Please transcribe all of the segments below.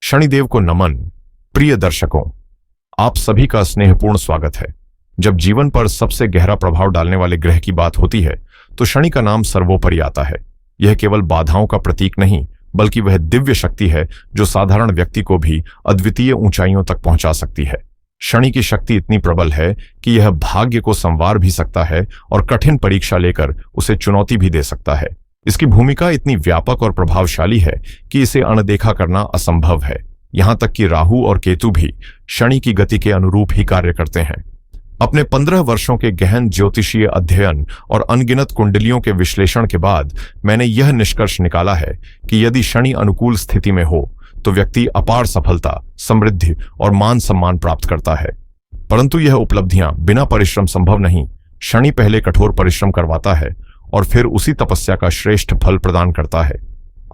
शनिदेव को नमन। प्रिय दर्शकों, आप सभी का स्नेहपूर्ण स्वागत है। जब जीवन पर सबसे गहरा प्रभाव डालने वाले ग्रह की बात होती है तो शनि का नाम सर्वोपरि आता है। यह केवल बाधाओं का प्रतीक नहीं, बल्कि वह दिव्य शक्ति है जो साधारण व्यक्ति को भी अद्वितीय ऊंचाइयों तक पहुंचा सकती है। शनि की शक्ति इतनी प्रबल है कि यह भाग्य को संवार भी सकता है और कठिन परीक्षा लेकर उसे चुनौती भी दे सकता है। इसकी भूमिका इतनी व्यापक और प्रभावशाली है कि इसे अनदेखा करना असंभव है। यहां तक कि राहु और केतु भी शनि की गति के अनुरूप ही कार्य करते हैं। अपने 15 वर्षों के गहन ज्योतिषीय अध्ययन और अनगिनत कुंडलियों के विश्लेषण के बाद मैंने यह निष्कर्ष निकाला है कि यदि शनि अनुकूल स्थिति में हो तो व्यक्ति अपार सफलता, समृद्धि और मान सम्मान प्राप्त करता है। परंतु यह उपलब्धियां बिना परिश्रम संभव नहीं। शनि पहले कठोर परिश्रम करवाता है और फिर उसी तपस्या का श्रेष्ठ फल प्रदान करता है।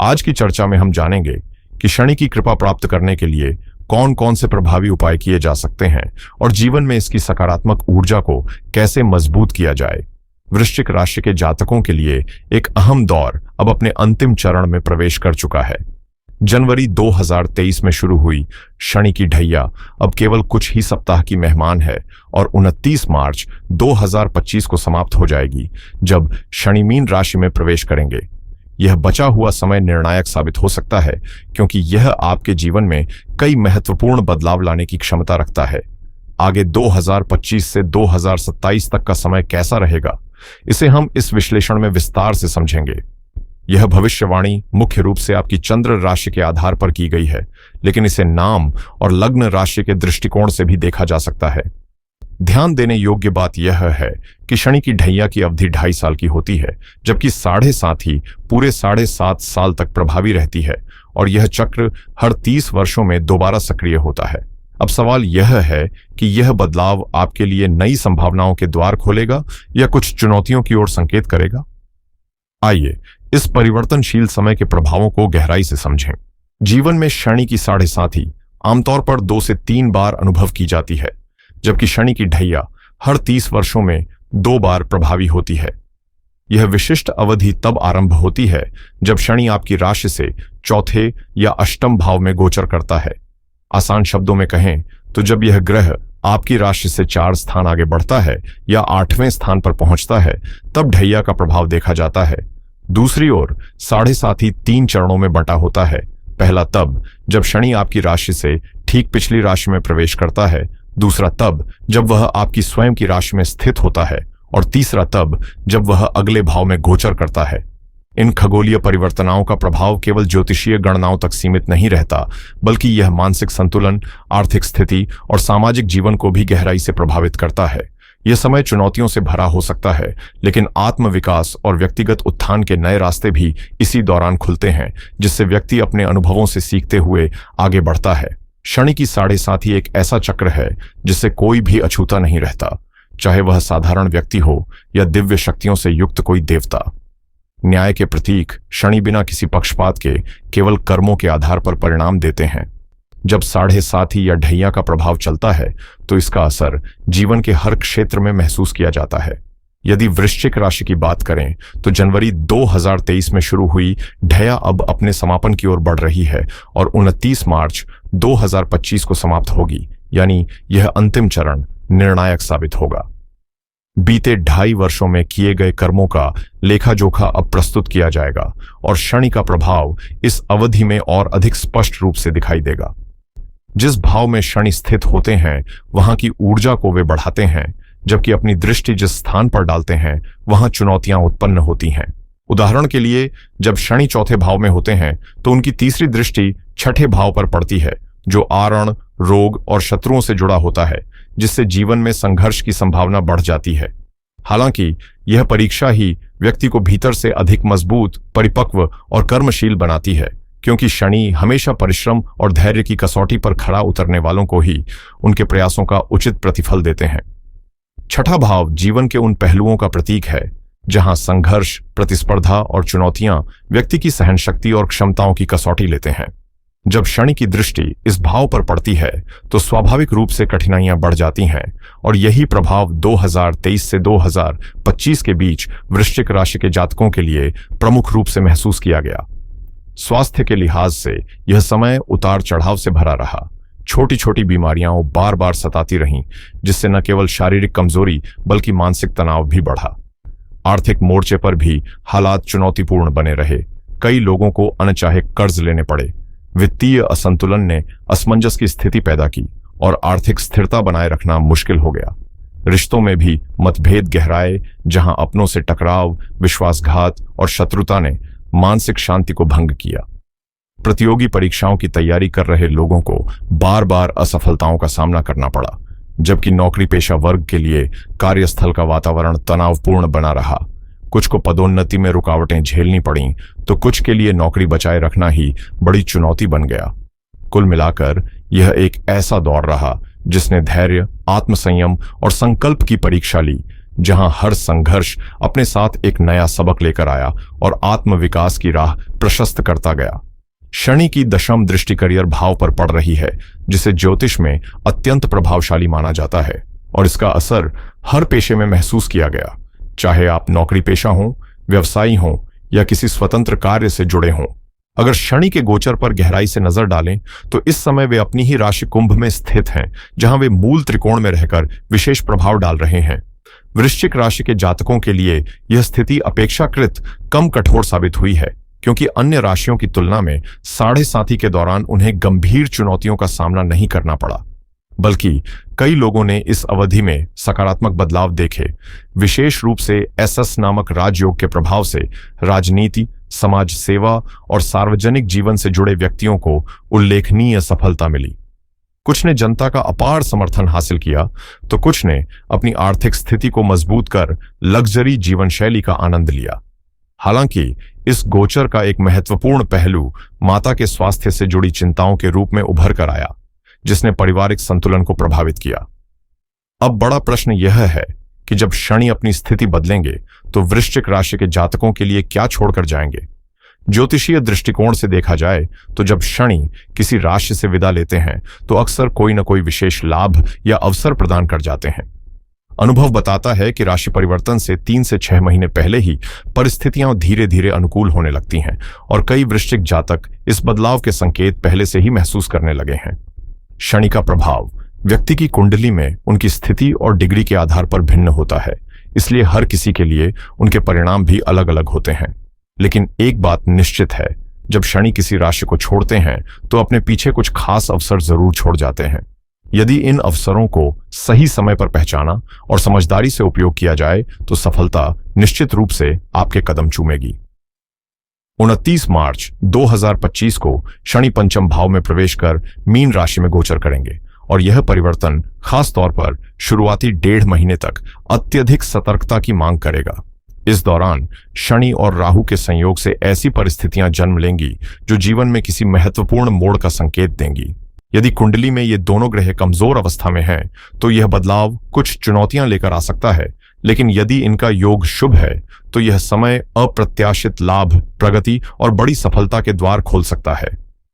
आज की चर्चा में हम जानेंगे कि शनि की कृपा प्राप्त करने के लिए कौन कौन से प्रभावी उपाय किए जा सकते हैं और जीवन में इसकी सकारात्मक ऊर्जा को कैसे मजबूत किया जाए। वृश्चिक राशि के जातकों के लिए एक अहम दौर अब अपने अंतिम चरण में प्रवेश कर चुका है। जनवरी 2023 में शुरू हुई शनि की ढैया अब केवल कुछ ही सप्ताह की मेहमान है और 29 मार्च 2025 को समाप्त हो जाएगी, जब शनि मीन राशि में प्रवेश करेंगे। यह बचा हुआ समय निर्णायक साबित हो सकता है, क्योंकि यह आपके जीवन में कई महत्वपूर्ण बदलाव लाने की क्षमता रखता है। आगे 2025 से 2027 तक का समय कैसा रहेगा, इसे हम इस विश्लेषण में विस्तार से समझेंगे। यह भविष्यवाणी मुख्य रूप से आपकी चंद्र राशि के आधार पर की गई है, लेकिन इसे नाम और लग्न राशि के दृष्टिकोण से भी देखा जा सकता है। ध्यान देने योग्य बात यह है कि शनि की ढैया की अवधि 2.5 साल की होती है, जबकि 7.5 ही पूरे 7.5 साल तक प्रभावी रहती है और यह चक्र हर 30 वर्षों में दोबारा सक्रिय होता है। अब सवाल यह है कि यह बदलाव आपके लिए नई संभावनाओं के द्वार खोलेगा या कुछ चुनौतियों की ओर संकेत करेगा। आइए इस परिवर्तनशील समय के प्रभावों को गहराई से समझें। जीवन में शनि की 7.5 आमतौर पर 2 से 3 बार अनुभव की जाती है, जबकि शनि की ढैया हर 30 वर्षों में 2 बार प्रभावी होती है। यह विशिष्ट अवधि तब आरंभ होती है जब शनि आपकी राशि से चौथे या अष्टम भाव में गोचर करता है। आसान शब्दों में कहें तो जब यह ग्रह आपकी राशि से 4 स्थान आगे बढ़ता है या 8वें स्थान पर पहुंचता है, तब ढैया का प्रभाव देखा जाता है। दूसरी ओर 7.5 3 चरणों में बंटा होता है। पहला तब जब शनि आपकी राशि से ठीक पिछली राशि में प्रवेश करता है, दूसरा तब जब वह आपकी स्वयं की राशि में स्थित होता है और तीसरा तब जब वह अगले भाव में गोचर करता है। इन खगोलीय परिवर्तनों का प्रभाव केवल ज्योतिषीय गणनाओं तक सीमित नहीं रहता, बल्कि यह मानसिक संतुलन, आर्थिक स्थिति और सामाजिक जीवन को भी गहराई से प्रभावित करता है। यह समय चुनौतियों से भरा हो सकता है, लेकिन आत्मविकास और व्यक्तिगत उत्थान के नए रास्ते भी इसी दौरान खुलते हैं, जिससे व्यक्ति अपने अनुभवों से सीखते हुए आगे बढ़ता है। शनि की 7.5 एक ऐसा चक्र है जिससे कोई भी अछूता नहीं रहता, चाहे वह साधारण व्यक्ति हो या दिव्य शक्तियों से युक्त कोई देवता। न्याय के प्रतीक शनि बिना किसी पक्षपात के केवल कर्मों के आधार पर परिणाम देते हैं। जब 7.5 या ढैया का प्रभाव चलता है तो इसका असर जीवन के हर क्षेत्र में महसूस किया जाता है। यदि वृश्चिक राशि की बात करें तो जनवरी 2023 में शुरू हुई ढैया अब अपने समापन की ओर बढ़ रही है और 29 मार्च 2025 को समाप्त होगी, यानी यह अंतिम चरण निर्णायक साबित होगा। बीते 2.5 वर्षों में किए गए कर्मों का लेखा जोखा अब प्रस्तुत किया जाएगा और शनि का प्रभाव इस अवधि में और अधिक स्पष्ट रूप से दिखाई देगा। जिस भाव में शनि स्थित होते हैं वहां की ऊर्जा को वे बढ़ाते हैं, जबकि अपनी दृष्टि जिस स्थान पर डालते हैं वहां चुनौतियां उत्पन्न होती हैं। उदाहरण के लिए, जब शनि चौथे भाव में होते हैं तो उनकी तीसरी दृष्टि 6ठे भाव पर पड़ती है, जो आरण, रोग और शत्रुओं से जुड़ा होता है, जिससे जीवन में संघर्ष की संभावना बढ़ जाती है। हालांकि यह परीक्षा ही व्यक्ति को भीतर से अधिक मजबूत, परिपक्व और कर्मशील बनाती है, क्योंकि शनि हमेशा परिश्रम और धैर्य की कसौटी पर खरा उतरने वालों को ही उनके प्रयासों का उचित प्रतिफल देते हैं। 6ठा भाव जीवन के उन पहलुओं का प्रतीक है जहां संघर्ष, प्रतिस्पर्धा और चुनौतियां व्यक्ति की सहनशक्ति और क्षमताओं की कसौटी लेते हैं। जब शनि की दृष्टि इस भाव पर पड़ती है तो स्वाभाविक रूप से कठिनाइयां बढ़ जाती हैं और यही प्रभाव 2023 से 2025 के बीच वृश्चिक राशि के जातकों के लिए प्रमुख रूप से महसूस किया गया। स्वास्थ्य के लिहाज से यह समय उतार चढ़ाव से भरा रहा। छोटी छोटी बीमारियां बार बार सताती रहीं, जिससे न केवल शारीरिक कमजोरी बल्कि मानसिक तनाव भी बढ़ा। आर्थिक मोर्चे पर भी हालात चुनौतीपूर्ण बने रहे। कई लोगों को अनचाहे कर्ज लेने पड़े। वित्तीय असंतुलन ने असमंजस की स्थिति पैदा की और आर्थिक स्थिरता बनाए रखना मुश्किल हो गया। रिश्तों में भी मतभेद गहराए, जहां अपनों से टकराव, विश्वासघात और शत्रुता ने मानसिक शांति को भंग किया। प्रतियोगी परीक्षाओं की तैयारी कर रहे लोगों को बार बार असफलताओं का सामना करना पड़ा, जबकि नौकरी पेशा वर्ग के लिए कार्यस्थल का वातावरण तनावपूर्ण बना रहा। कुछ को पदोन्नति में रुकावटें झेलनी पड़ीं, तो कुछ के लिए नौकरी बचाए रखना ही बड़ी चुनौती बन गया। कुल मिलाकर यह एक ऐसा दौर रहा जिसने धैर्य, आत्मसंयम और संकल्प की परीक्षा ली, जहां हर संघर्ष अपने साथ एक नया सबक लेकर आया और आत्मविकास की राह प्रशस्त करता गया। शनि की दशम दृष्टि करियर भाव पर पड़ रही है, जिसे ज्योतिष में अत्यंत प्रभावशाली माना जाता है, और इसका असर हर पेशे में महसूस किया गया, चाहे आप नौकरी पेशा हों, व्यवसायी हों या किसी स्वतंत्र कार्य से जुड़े हों। अगर शनि के गोचर पर गहराई से नजर डालें तो इस समय वे अपनी ही राशि कुंभ में स्थित हैं, जहां वे मूल त्रिकोण में रहकर विशेष प्रभाव डाल रहे हैं। वृश्चिक राशि के जातकों के लिए यह स्थिति अपेक्षाकृत कम कठोर साबित हुई है, क्योंकि अन्य राशियों की तुलना में साढ़े साथी के दौरान उन्हें गंभीर चुनौतियों का सामना नहीं करना पड़ा, बल्कि कई लोगों ने इस अवधि में सकारात्मक बदलाव देखे। विशेष रूप से एसएस नामक राजयोग के प्रभाव से राजनीति, समाज सेवा और सार्वजनिक जीवन से जुड़े व्यक्तियों को उल्लेखनीय सफलता मिली। कुछ ने जनता का अपार समर्थन हासिल किया, तो कुछ ने अपनी आर्थिक स्थिति को मजबूत कर लग्जरी जीवन शैली का आनंद लिया। हालांकि इस गोचर का एक महत्वपूर्ण पहलू माता के स्वास्थ्य से जुड़ी चिंताओं के रूप में उभर कर आया, जिसने पारिवारिक संतुलन को प्रभावित किया। अब बड़ा प्रश्न यह है कि जब शनि अपनी स्थिति बदलेंगे तो वृश्चिक राशि के जातकों के लिए क्या छोड़कर जाएंगे। ज्योतिषीय दृष्टिकोण से देखा जाए तो जब शनि किसी राशि से विदा लेते हैं तो अक्सर कोई न कोई विशेष लाभ या अवसर प्रदान कर जाते हैं। अनुभव बताता है कि राशि परिवर्तन से 3 से 6 महीने पहले ही परिस्थितियां धीरे धीरे अनुकूल होने लगती हैं और कई वृश्चिक जातक इस बदलाव के संकेत पहले से ही महसूस करने लगे हैं। शनि का प्रभाव व्यक्ति की कुंडली में उनकी स्थिति और डिग्री के आधार पर भिन्न होता है, इसलिए हर किसी के लिए उनके परिणाम भी अलग अलग होते हैं। लेकिन एक बात निश्चित है, जब शनि किसी राशि को छोड़ते हैं तो अपने पीछे कुछ खास अवसर जरूर छोड़ जाते हैं। यदि इन अवसरों को सही समय पर पहचाना और समझदारी से उपयोग किया जाए तो सफलता निश्चित रूप से आपके कदम चूमेगी। 29 मार्च 2025 को शनि पंचम भाव में प्रवेश कर मीन राशि में गोचर करेंगे और यह परिवर्तन खास तौर पर शुरुआती 1.5 महीने तक अत्यधिक सतर्कता की मांग करेगा। इस दौरान शनि और राहु के संयोग से ऐसी परिस्थितियां जन्म लेंगी जो जीवन में किसी महत्वपूर्ण मोड़ का संकेत देंगी। यदि कुंडली में ये दोनों ग्रह कमजोर अवस्था में हैं, तो यह बदलाव कुछ चुनौतियां लेकर आ सकता है, लेकिन यदि इनका योग शुभ है तो यह समय अप्रत्याशित लाभ, प्रगति और बड़ी सफलता के द्वार खोल सकता है।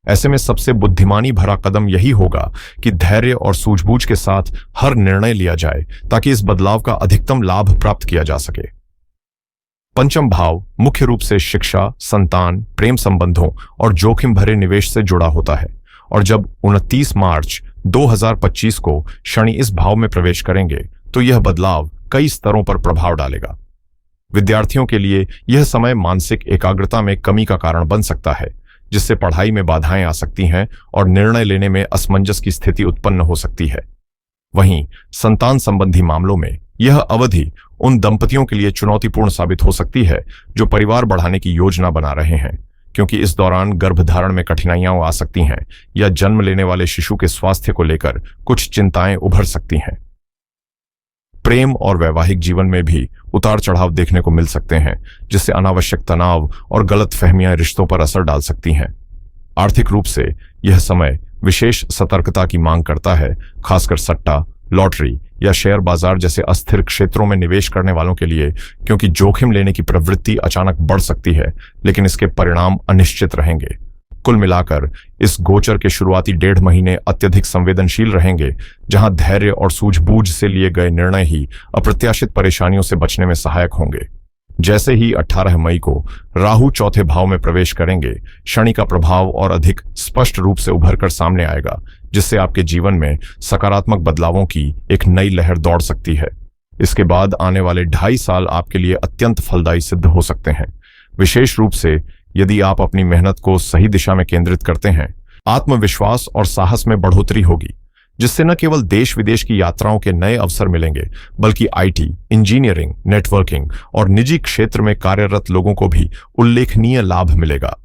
ऐसे में सबसे बुद्धिमानी भरा कदम यही होगा कि धैर्य और सूझबूझ के साथ हर निर्णय लिया जाए ताकि इस बदलाव का अधिकतम लाभ प्राप्त किया जा सके। पंचम भाव मुख्य रूप से शिक्षा, संतान, प्रेम संबंधों और जोखिम भरे निवेश से जुड़ा होता है, और जब 29 मार्च 2025 को शनि इस भाव में प्रवेश करेंगे तो यह बदलाव कई स्तरों पर प्रभाव डालेगा। विद्यार्थियों के लिए यह समय मानसिक एकाग्रता में कमी का कारण बन सकता है, जिससे पढ़ाई में बाधाएं आ सकती हैं और निर्णय लेने में असमंजस की स्थिति उत्पन्न हो सकती है। वहीं संतान संबंधी मामलों में यह अवधि उन दंपतियों के लिए चुनौतीपूर्ण साबित हो सकती है जो परिवार बढ़ाने की योजना बना रहे हैं, क्योंकि इस दौरान गर्भधारण में कठिनाइयां आ सकती हैं या जन्म लेने वाले शिशु के स्वास्थ्य को लेकर कुछ चिंताएं उभर सकती हैं। प्रेम और वैवाहिक जीवन में भी उतार चढ़ाव देखने को मिल सकते हैं, जिससे अनावश्यक तनाव और गलतफहमियां रिश्तों पर असर डाल सकती हैं। आर्थिक रूप से यह समय विशेष सतर्कता की मांग करता है, खासकर सट्टा, लॉटरी या शेयर बाजार जैसे अस्थिर क्षेत्रों में निवेश करने वालों के लिए, क्योंकि जोखिम लेने की प्रवृत्ति अचानक बढ़ सकती है, लेकिन इसके परिणाम अनिश्चित रहेंगे। कुल मिलाकर इस गोचर के शुरुआती 1.5 महीने अत्यधिक संवेदनशील रहेंगे, जहां धैर्य और सूझबूझ से लिए गए निर्णय ही अप्रत्याशित परेशानियों से बचने में सहायक होंगे। जैसे ही 18 मई को राहु चौथे भाव में प्रवेश करेंगे, शनि का प्रभाव और अधिक स्पष्ट रूप से उभर कर सामने आएगा, जिससे आपके जीवन में सकारात्मक बदलावों की एक नई लहर दौड़ सकती है। इसके बाद आने वाले 2.5 साल आपके लिए अत्यंत फलदायी सिद्ध हो सकते हैं, विशेष रूप से यदि आप अपनी मेहनत को सही दिशा में केंद्रित करते हैं। आत्मविश्वास और साहस में बढ़ोतरी होगी, जिससे न केवल देश विदेश की यात्राओं के नए अवसर मिलेंगे, बल्कि आईटी, इंजीनियरिंग, नेटवर्किंग और निजी क्षेत्र में कार्यरत लोगों को भी उल्लेखनीय लाभ मिलेगा।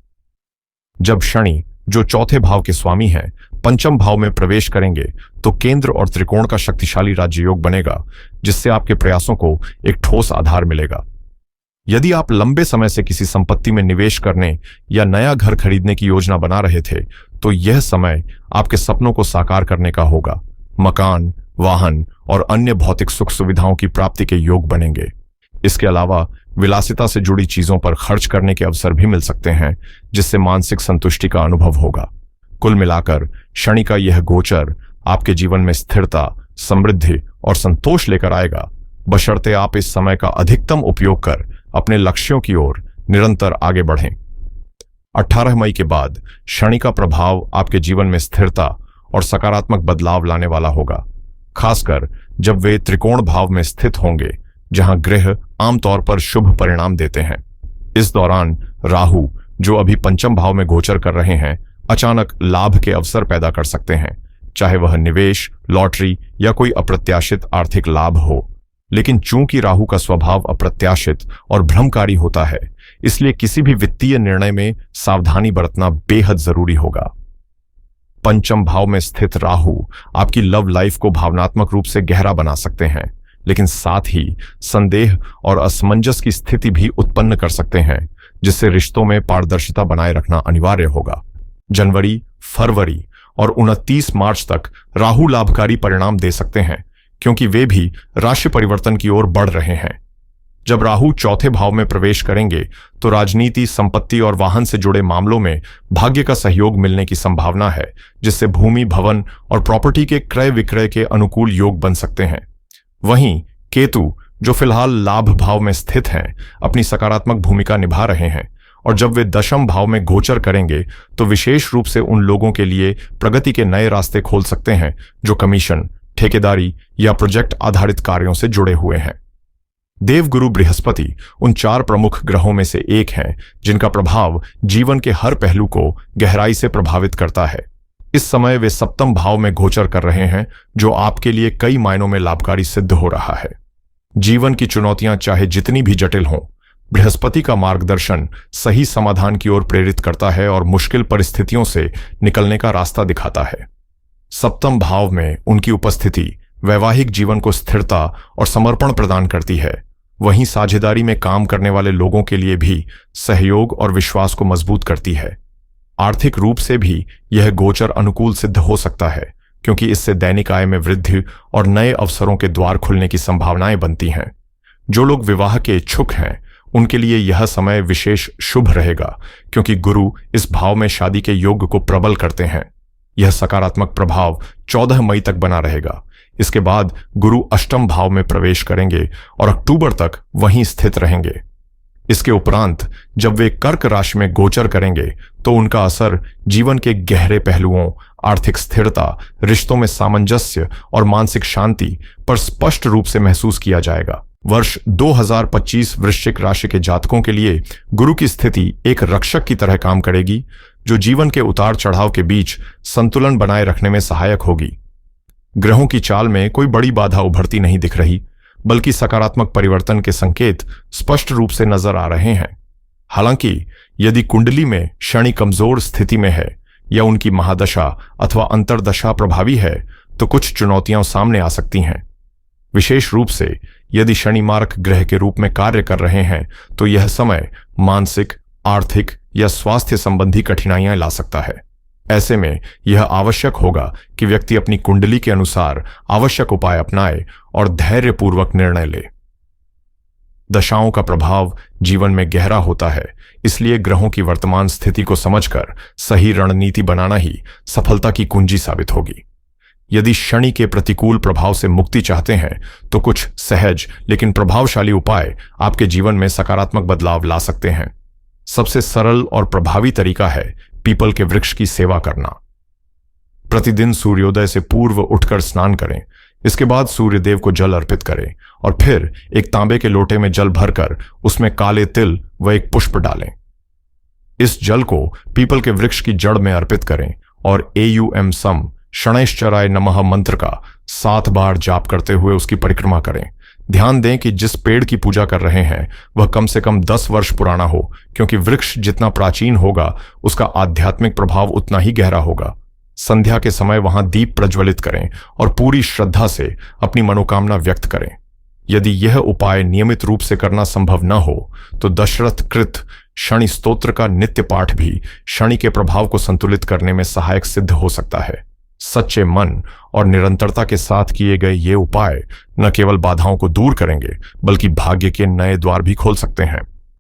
जब शनि, जो चौथे भाव के स्वामी हैं, पंचम भाव में प्रवेश करेंगे, तो केंद्र और त्रिकोण का शक्तिशाली राजयोग बनेगा, जिससे आपके प्रयासों को एक ठोस आधार मिलेगा। यदि आप लंबे समय से किसी संपत्ति में निवेश करने या नया घर खरीदने की योजना बना रहे थे, तो यह समय आपके सपनों को साकार करने का होगा। मकान, वाहन और अन्य भौतिक सुख सुविधाओं की प्राप्ति के योग बनेंगे। इसके अलावा विलासिता से जुड़ी चीजों पर खर्च करने के अवसर भी मिल सकते हैं, जिससे मानसिक संतुष्टि का अनुभव होगा। कुल मिलाकर शनि का यह गोचर आपके जीवन में स्थिरता, समृद्धि और संतोष लेकर आएगा, बशर्ते आप इस समय का अधिकतम उपयोग कर अपने लक्ष्यों की ओर निरंतर आगे बढ़ें। 18 मई के बाद शनि का प्रभाव आपके जीवन में स्थिरता और सकारात्मक बदलाव लाने वाला होगा, खासकर जब वे त्रिकोण भाव में स्थित होंगे, जहां ग्रह आमतौर पर शुभ परिणाम देते हैं। इस दौरान राहु, जो अभी पंचम भाव में गोचर कर रहे हैं, अचानक लाभ के अवसर पैदा कर सकते हैं, चाहे वह निवेश, लॉटरी या कोई अप्रत्याशित आर्थिक लाभ हो। लेकिन चूंकि राहु का स्वभाव अप्रत्याशित और भ्रमकारी होता है, इसलिए किसी भी वित्तीय निर्णय में सावधानी बरतना बेहद जरूरी होगा। पंचम भाव में स्थित राहु आपकी लव लाइफ को भावनात्मक रूप से गहरा बना सकते हैं, लेकिन साथ ही संदेह और असमंजस की स्थिति भी उत्पन्न कर सकते हैं, जिससे रिश्तों में पारदर्शिता बनाए रखना अनिवार्य होगा। जनवरी, फरवरी और 29 मार्च तक राहु लाभकारी परिणाम दे सकते हैं, क्योंकि वे भी राशि परिवर्तन की ओर बढ़ रहे हैं। जब राहु चौथे भाव में प्रवेश करेंगे, तो राजनीति, संपत्ति और वाहन से जुड़े मामलों में भाग्य का सहयोग मिलने की संभावना है, जिससे भूमि, भवन और प्रॉपर्टी के क्रय विक्रय के अनुकूल योग बन सकते हैं। वहीं केतु, जो फिलहाल लाभ भाव में स्थित हैं, अपनी सकारात्मक भूमिका निभा रहे हैं, और जब वे दशम भाव में गोचर करेंगे, तो विशेष रूप से उन लोगों के लिए प्रगति के नए रास्ते खोल सकते हैं जो कमीशन, ठेकेदारी या प्रोजेक्ट आधारित कार्यों से जुड़े हुए हैं। देवगुरु बृहस्पति उन 4 प्रमुख ग्रहों में से एक हैं, जिनका प्रभाव जीवन के हर पहलू को गहराई से प्रभावित करता है। इस समय वे सप्तम भाव में गोचर कर रहे हैं, जो आपके लिए कई मायनों में लाभकारी सिद्ध हो रहा है। जीवन की चुनौतियां चाहे जितनी भी जटिल हों, बृहस्पति का मार्गदर्शन सही समाधान की ओर प्रेरित करता है और मुश्किल परिस्थितियों से निकलने का रास्ता दिखाता है। सप्तम भाव में उनकी उपस्थिति वैवाहिक जीवन को स्थिरता और समर्पण प्रदान करती है। वहीं साझेदारी में काम करने वाले लोगों के लिए भी सहयोग और विश्वास को मजबूत करती है। आर्थिक रूप से भी यह गोचर अनुकूल सिद्ध हो सकता है, क्योंकि इससे दैनिक आय में वृद्धि और नए अवसरों के द्वार खुलने की संभावनाएं बनती हैं। जो लोग विवाह के इच्छुक हैं, उनके लिए यह समय विशेष शुभ रहेगा, क्योंकि गुरु इस भाव में शादी के योग को प्रबल करते हैं। यह सकारात्मक प्रभाव 14 मई तक बना रहेगा। इसके बाद गुरु अष्टम भाव में प्रवेश करेंगे और अक्टूबर तक वहीं स्थित रहेंगे। इसके उपरांत जब वे कर्क राशि में गोचर करेंगे, तो उनका असर जीवन के गहरे पहलुओं, आर्थिक स्थिरता, रिश्तों में सामंजस्य और मानसिक शांति पर स्पष्ट रूप से महसूस किया जाएगा। वर्ष 2025 वृश्चिक राशि के जातकों के लिए गुरु की स्थिति एक रक्षक की तरह काम करेगी, जो जीवन के उतार चढ़ाव के बीच संतुलन बनाए रखने में सहायक होगी। ग्रहों की चाल में कोई बड़ी बाधा उभरती नहीं दिख रही, बल्कि सकारात्मक परिवर्तन के संकेत स्पष्ट रूप से नजर आ रहे हैं। हालांकि यदि कुंडली में शनि कमजोर स्थिति में है या उनकी महादशा अथवा अंतर्दशा प्रभावी है, तो कुछ चुनौतियां सामने आ सकती हैं। विशेष रूप से यदि शनि मार्क ग्रह के रूप में कार्य कर रहे हैं, तो यह समय मानसिक, आर्थिक या स्वास्थ्य संबंधी कठिनाइयां ला सकता है। ऐसे में यह आवश्यक होगा कि व्यक्ति अपनी कुंडली के अनुसार आवश्यक उपाय अपनाए और धैर्यपूर्वक निर्णय ले। दशाओं का प्रभाव जीवन में गहरा होता है, इसलिए ग्रहों की वर्तमान स्थिति को समझकर सही रणनीति बनाना ही सफलता की कुंजी साबित होगी। यदि शनि के प्रतिकूल प्रभाव से मुक्ति चाहते हैं तो कुछ सहज लेकिन प्रभावशाली उपाय आपके जीवन में सकारात्मक बदलाव ला सकते हैं। सबसे सरल और प्रभावी तरीका है पीपल के वृक्ष की सेवा करना। प्रतिदिन सूर्योदय से पूर्व उठकर स्नान करें। इसके बाद सूर्यदेव को जल अर्पित करें और फिर एक तांबे के लोटे में जल भरकर उसमें काले तिल व एक पुष्प डालें। इस जल को पीपल के वृक्ष की जड़ में अर्पित करें और एयूएम सम शनैश्चराय नमः मंत्र का 7 बार जाप करते हुए उसकी परिक्रमा करें। ध्यान दें कि जिस पेड़ की पूजा कर रहे हैं वह कम से कम 10 वर्ष पुराना हो, क्योंकि वृक्ष जितना प्राचीन होगा उसका आध्यात्मिक प्रभाव उतना ही गहरा होगा। संध्या के समय वहां दीप प्रज्वलित करें और पूरी श्रद्धा से अपनी मनोकामना व्यक्त करें। यदि यह उपाय नियमित रूप से करना संभव न हो तो दशरथ कृत शनि स्तोत्र का नित्य पाठ भी शनि के प्रभाव को संतुलित करने में सहायक सिद्ध हो सकता है। सच्चे मन और निरंतरता के साथ किए गए ये उपाय न केवल बाधाओं को दूर करेंगे बल्कि भाग्य के नए द्वार भी खोल सकते हैं।